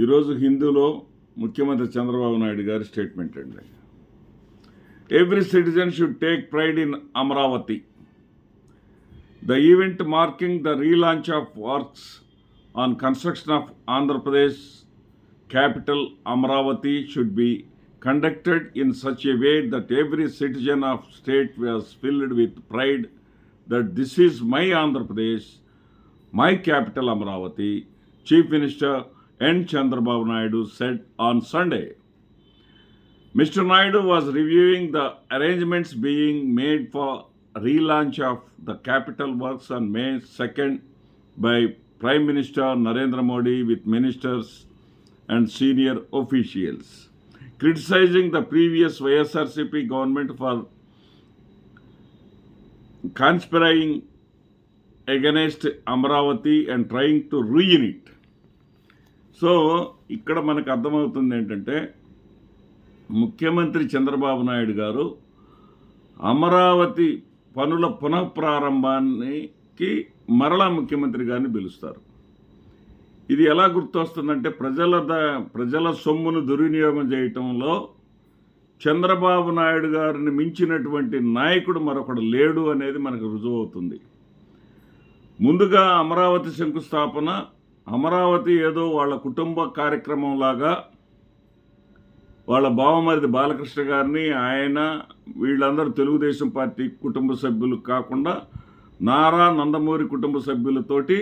ఈరోజు హిందూలో ముఖ్యమంత్రి చంద్రబాబు నాయుడు గారి స్టేట్మెంట్ అండి. Every citizen should take pride in Amaravati. The event marking the relaunch of works on construction of Andhra Pradesh capital Amaravati should be conducted in such a way that every citizen of state was filled with pride that this is my Andhra Pradesh, my capital Amaravati, Chief Minister N. Chandrababu Naidu said on Sunday. Mr. Naidu was reviewing the arrangements being made for relaunch of the capital works on May 2nd by Prime Minister Narendra Modi with ministers and senior officials, criticizing the previous YSRCP government for conspiring against Amaravati and trying to ruin it. So ఇక్కడ మనకు అర్థమవుతుంది ఏంటంటే ముఖ్యమంత్రి చంద్రబాబు నాయుడు గారు అమరావతి పనుల పునఃప్రారంభానికి మరలా ముఖ్యమంత్రి గారిని పిలుస్తారు. ఇది ఎలా గుర్తొస్తుందంటే ప్రజల సొమ్మును దుర్వినియోగం చేయటంలో చంద్రబాబు నాయుడు గారిని మించినటువంటి నాయకుడు మరొకడు లేడు అనేది మనకు రుజువు అవుతుంది. ముందుగా అమరావతి శంకుస్థాపన, అమరావతి ఏదో వాళ్ళ కుటుంబ కార్యక్రమంలాగా వాళ్ళ బావమరిది బాలకృష్ణ గారిని, ఆయన వీళ్ళందరూ తెలుగుదేశం పార్టీ కుటుంబ సభ్యులు కాకుండా నారా నందమూరి కుటుంబ సభ్యులతోటి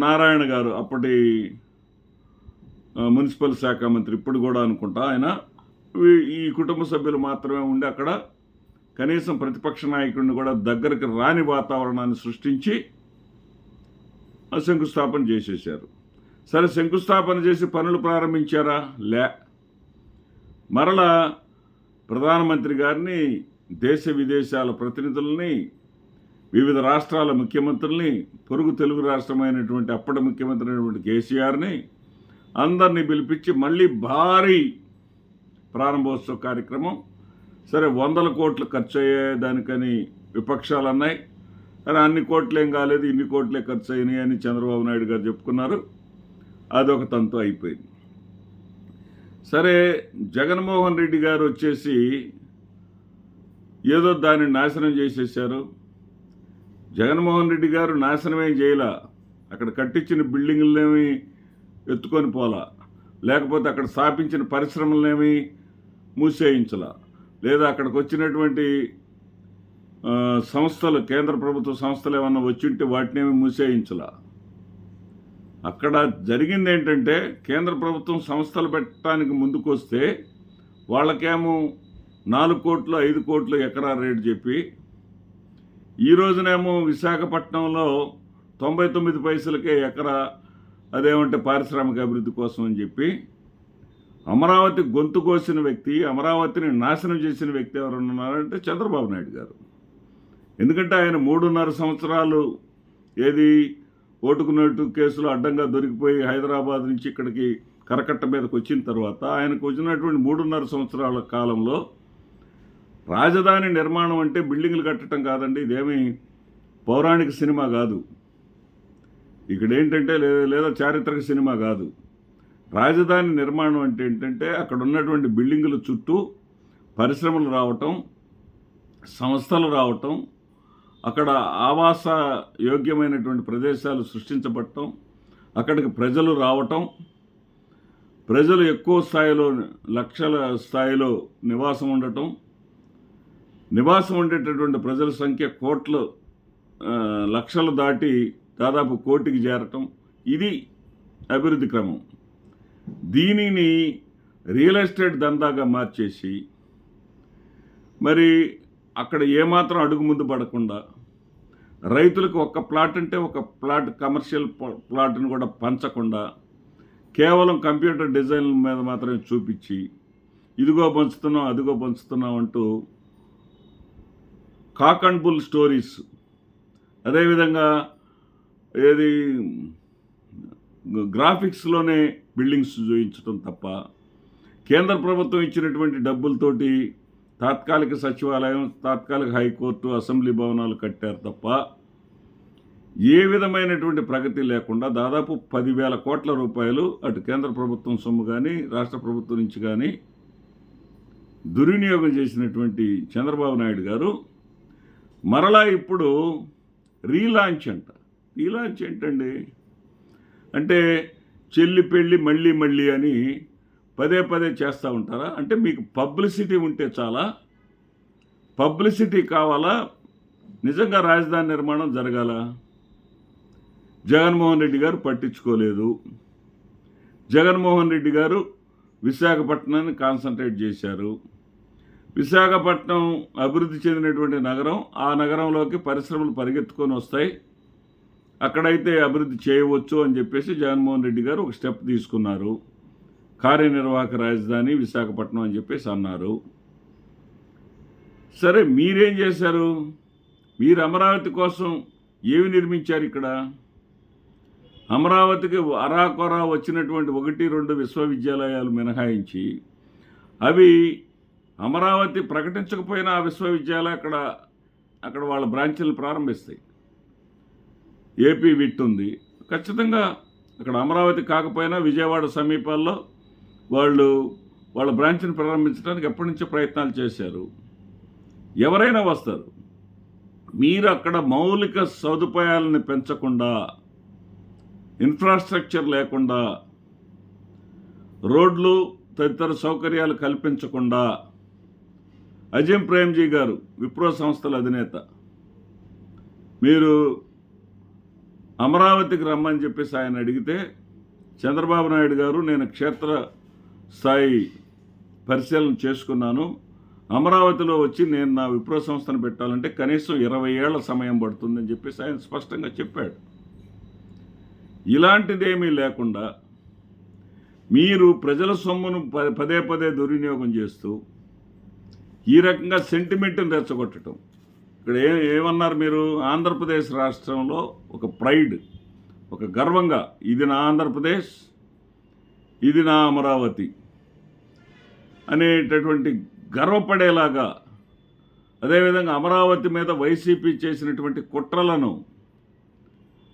నారాయణ గారు అప్పటి మున్సిపల్ శాఖ మంత్రి, ఇప్పుడు కూడా అనుకుంటా ఆయన, ఈ కుటుంబ సభ్యులు మాత్రమే ఉండి అక్కడ కనీసం ప్రతిపక్ష నాయకుడిని కూడా దగ్గరికి రాని వాతావరణాన్ని సృష్టించి శంకుస్థాపన చేసేశారు. సరే, శంకుస్థాపన చేసి పనులు ప్రారంభించారా? లే. మరలా ప్రధానమంత్రి గారిని, దేశ విదేశాల ప్రతినిధుల్ని, వివిధ రాష్ట్రాల ముఖ్యమంత్రుల్ని, పొరుగు తెలుగు రాష్ట్రమైనటువంటి అప్పటి ముఖ్యమంత్రి అయినటువంటి కేసీఆర్ని అందరినీ పిలిపించి మళ్ళీ భారీ ప్రారంభోత్సవ కార్యక్రమం. సరే, 100 కోట్లు ఖర్చు అయ్యేదానికని విపక్షాలు అన్నాయి. సరే, అన్ని కోట్లు ఏం కాలేదు, ఇన్ని కోట్లే ఖర్చు అయినాయి అని చంద్రబాబు నాయుడు గారు చెప్పుకున్నారు. అదొక తంతు అయిపోయింది. సరే, జగన్మోహన్ రెడ్డి గారు వచ్చేసి ఏదో దాన్ని నాశనం చేసేసారు. జగన్మోహన్ రెడ్డి గారు నాశనమే చేయలా. అక్కడ కట్టించిన బిల్డింగులనేమి ఎత్తుకొని పోలా, లేకపోతే అక్కడ స్థాపించిన పరిశ్రమలనేమి మూసేయించలా, లేదా అక్కడికి వచ్చినటువంటి సంస్థలు, కేంద్ర ప్రభుత్వ సంస్థలు ఏమన్నా వచ్చింటే వాటినేమి మూసేయించలా. అక్కడ జరిగింది ఏంటంటే, కేంద్ర ప్రభుత్వం సంస్థలు పెట్టడానికి ముందుకు వస్తే వాళ్ళకేమో 4 కోట్లు 5 కోట్లు ఎకరా రేటు చెప్పి, ఈ రోజునేమో విశాఖపట్నంలో 99 పైసలకే ఎకరా, అదేమంటే పారిశ్రామిక అభివృద్ధి కోసం అని చెప్పి అమరావతి గొంతు కోసిన వ్యక్తి, అమరావతిని నాశనం చేసిన వ్యక్తి ఎవరు ఉన్నారంటే చంద్రబాబు నాయుడు గారు. ఎందుకంటే ఆయన 3.5 సంవత్సరాలు ఏది ఓటుకు నోటు కేసులో అడ్డంగా దొరికిపోయి హైదరాబాద్ నుంచి ఇక్కడికి కరకట్ట మీదకి వచ్చిన తర్వాత ఆయనకు వచ్చినటువంటి 3.5 సంవత్సరాల కాలంలో రాజధాని నిర్మాణం అంటే బిల్డింగ్లు కట్టడం కాదండి. ఇదేమీ పౌరాణిక సినిమా కాదు, ఇక్కడ ఏంటంటే లేదా చారిత్రక సినిమా కాదు. రాజధాని నిర్మాణం అంటే ఏంటంటే అక్కడ ఉన్నటువంటి బిల్డింగుల చుట్టూ పరిశ్రమలు రావటం, సంస్థలు రావటం, అక్కడ ఆవాస యోగ్యమైనటువంటి ప్రదేశాలు సృష్టించబడటం, అక్కడికి ప్రజలు రావటం, ప్రజలు ఎక్కువ స్థాయిలో, లక్షల స్థాయిలో నివాసం ఉండటం, నివాసం ఉండేటటువంటి ప్రజల సంఖ్య లక్షలు దాటి దాదాపు కోటికి చేరటం, ఇది అభివృద్ధి క్రమం. దీనిని రియల్ ఎస్టేట్ దందాగా మార్చేసి మరి అక్కడ ఏమాత్రం అడుగు ముందు పడకుండా రైతులకు ఒక ప్లాట్ అంటే ఒక ప్లాట్, కమర్షియల్ ప్లాట్ని కూడా పంచకుండా కేవలం కంప్యూటర్ డిజైన్ల మీద మాత్రమే చూపించి ఇదిగో పంచుతున్నాం అదిగో పంచుతున్నాం అంటూ కాక్ అండ్ బుల్ స్టోరీస్, అదేవిధంగా ఏది గ్రాఫిక్స్లోనే బిల్డింగ్స్ చూపించడం తప్ప, కేంద్ర ప్రభుత్వం ఇచ్చినటువంటి డబ్బులతోటి తాత్కాలిక సచివాలయం, తాత్కాలిక హైకోర్టు, అసెంబ్లీ భవనాలు కట్టారు తప్ప ఏ విధమైనటువంటి ప్రగతి లేకుండా దాదాపు 10,000 కోట్ల రూపాయలు అటు కేంద్ర ప్రభుత్వం సొమ్ము కానీ రాష్ట్ర ప్రభుత్వం నుంచి కానీ దుర్వినియోగం చేసినటువంటి చంద్రబాబు నాయుడు గారు మరలా ఇప్పుడు రీలాంచ్ ఏంటండి అంటే చెల్లి పెళ్ళి మళ్ళీ మళ్ళీ అని పదే పదే చేస్తూ ఉంటారా? అంటే మీకు పబ్లిసిటీ ఉంటే చాలా, పబ్లిసిటీ కావాలా? నిజంగా రాజధాని నిర్మాణం జరగాల? జగన్మోహన్ రెడ్డి గారు పట్టించుకోలేదు. జగన్మోహన్ రెడ్డి గారు విశాఖపట్నాన్ని కాన్సన్ట్రేట్ చేశారు. విశాఖపట్నం అభివృద్ధి చెందినటువంటి నగరం, ఆ నగరంలోకి పరిశ్రమలు పరిగెత్తుకొని వస్తాయి, అక్కడైతే అభివృద్ధి చేయవచ్చు అని చెప్పేసి జగన్మోహన్ రెడ్డి గారు ఒక స్టెప్ తీసుకున్నారు. కార్యనిర్వాహక రాజధాని విశాఖపట్నం అని చెప్పేసి అన్నారు. సరే, మీరేం చేశారు? మీరు అమరావతి కోసం ఏమి నిర్మించారు? ఇక్కడ అమరావతికి అరాకొరా వచ్చినటువంటి 1-2 విశ్వవిద్యాలయాలు మినహాయించి, అవి అమరావతి ప్రకటించకపోయినా ఆ విశ్వవిద్యాలయం అక్కడ వాళ్ళ బ్రాంచీలు ప్రారంభిస్తాయి. ఏపీ విట్ ఉంది, ఖచ్చితంగా అక్కడ అమరావతి కాకపోయినా విజయవాడ సమీపాల్లో వాళ్ళ బ్రాంచ్ని ప్రారంభించడానికి ఎప్పటి నుంచో ప్రయత్నాలు చేశారు. ఎవరైనా వస్తారు. మీరు అక్కడ మౌలిక సదుపాయాలను పెంచకుండా, ఇన్ఫ్రాస్ట్రక్చర్ లేకుండా, రోడ్లు తదితర సౌకర్యాలు కల్పించకుండా, అజీం ప్రేమ్జీ గారు విప్రో సంస్థల అధినేత, మీరు అమరావతికి రమ్మని చెప్పేసి ఆయన అడిగితే చంద్రబాబు నాయుడు గారు నేను క్షేత్ర స్థాయి పరిశీలన చేసుకున్నాను, అమరావతిలో వచ్చి నేను నా విప్రో సంస్థను పెట్టాలంటే కనీసం 20 ఏళ్ల సమయం పడుతుందని చెప్పేసి ఆయన స్పష్టంగా చెప్పాడు. ఇలాంటిదేమీ లేకుండా మీరు ప్రజల సొమ్మును పదే పదే దుర్వినియోగం చేస్తూ ఈ రకంగా సెంటిమెంట్ని రెచ్చగొట్టడం. ఇక్కడ ఏమన్నారు మీరు? ఆంధ్రప్రదేశ్ రాష్ట్రంలో ఒక ప్రైడ్, ఒక గర్వంగా ఇది నా ఆంధ్రప్రదేశ్, ఇది నా అమరావతి అనేటటువంటి గర్వపడేలాగా, అదేవిధంగా అమరావతి మీద వైసీపీ చేసినటువంటి కుట్రలను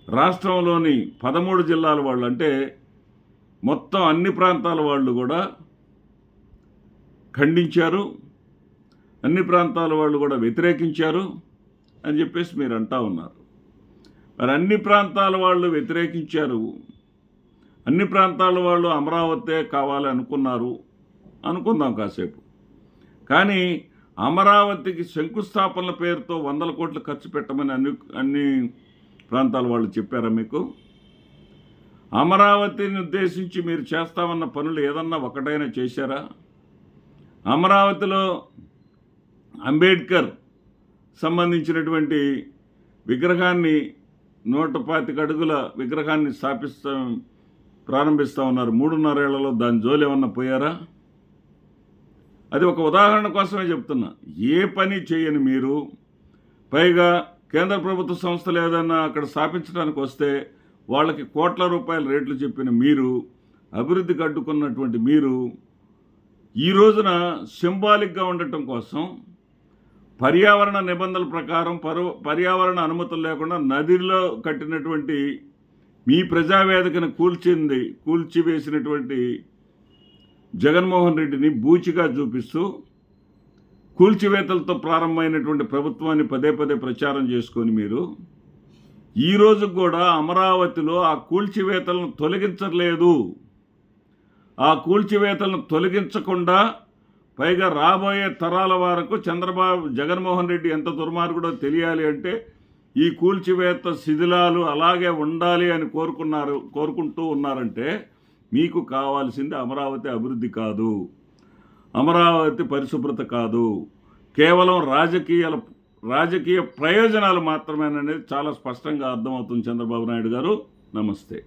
రాష్ట్రంలోని 13 జిల్లాల వాళ్ళు, అంటే మొత్తం అన్ని ప్రాంతాల వాళ్ళు కూడా ఖండించారు, అన్ని ప్రాంతాల వాళ్ళు కూడా వ్యతిరేకించారు అని చెప్పేసి మీరు అంటా ఉన్నారు. మరి అన్ని ప్రాంతాల వాళ్ళు వ్యతిరేకించారు, అన్ని ప్రాంతాల వాళ్ళు అమరావతే కావాలి అనుకుందాం కాసేపు. కానీ అమరావతికి శంకుస్థాపనల పేరుతో 100 కోట్లు ఖర్చు పెట్టమని అన్ని ప్రాంతాల వాళ్ళు చెప్పారా మీకు? అమరావతిని ఉద్దేశించి మీరు చేస్తామన్న పనులు ఏదన్నా ఒకటైనా చేశారా? అమరావతిలో అంబేద్కర్ సంబంధించినటువంటి విగ్రహాన్ని 125 అడుగుల విగ్రహాన్ని ప్రారంభిస్తూ ఉన్నారు. 3.5 ఏళ్లలో దాని జోలు ఏమన్నా పోయారా? అది ఒక ఉదాహరణ కోసమే చెప్తున్నా. ఏ పని చేయని మీరు, పైగా కేంద్ర ప్రభుత్వ సంస్థలు ఏదన్నా అక్కడ స్థాపించడానికి వస్తే వాళ్ళకి కోట్ల రూపాయల రేట్లు చెప్పిన మీరు, అభివృద్ధికి అడ్డుకున్నటువంటి మీరు, ఈ రోజున సింబాలిక్గా ఉండటం కోసం పర్యావరణ నిబంధనల ప్రకారం పర్యావరణ అనుమతులు లేకుండా నదిలో కట్టినటువంటి మీ ప్రజావేదికను కూల్చివేసినటువంటి జగన్మోహన్ రెడ్డిని బూచిగా చూపిస్తూ కూల్చివేతలతో ప్రారంభమైనటువంటి ప్రభుత్వాన్ని పదే పదే ప్రచారం చేసుకొని మీరు ఈరోజు కూడా అమరావతిలో ఆ కూల్చివేతలను తొలగించలేదు. ఆ కూల్చివేతలను తొలగించకుండా పైగా రాబోయే తరాల వరకు జగన్మోహన్ రెడ్డి ఎంత దుర్మార్గుడో తెలియాలి అంటే ఈ కూల్చివేత శిథిలాలు అలాగే ఉండాలి అని కోరుకుంటూ ఉన్నారంటే మీకు కావాల్సింది అమరావతి అభివృద్ధి కాదు, అమరావతి పరిశుభ్రత కాదు, కేవలం రాజకీయ ప్రయోజనాలు మాత్రమేననేది చాలా స్పష్టంగా అర్థమవుతుంది. చంద్రబాబు నాయుడు గారు, నమస్తే.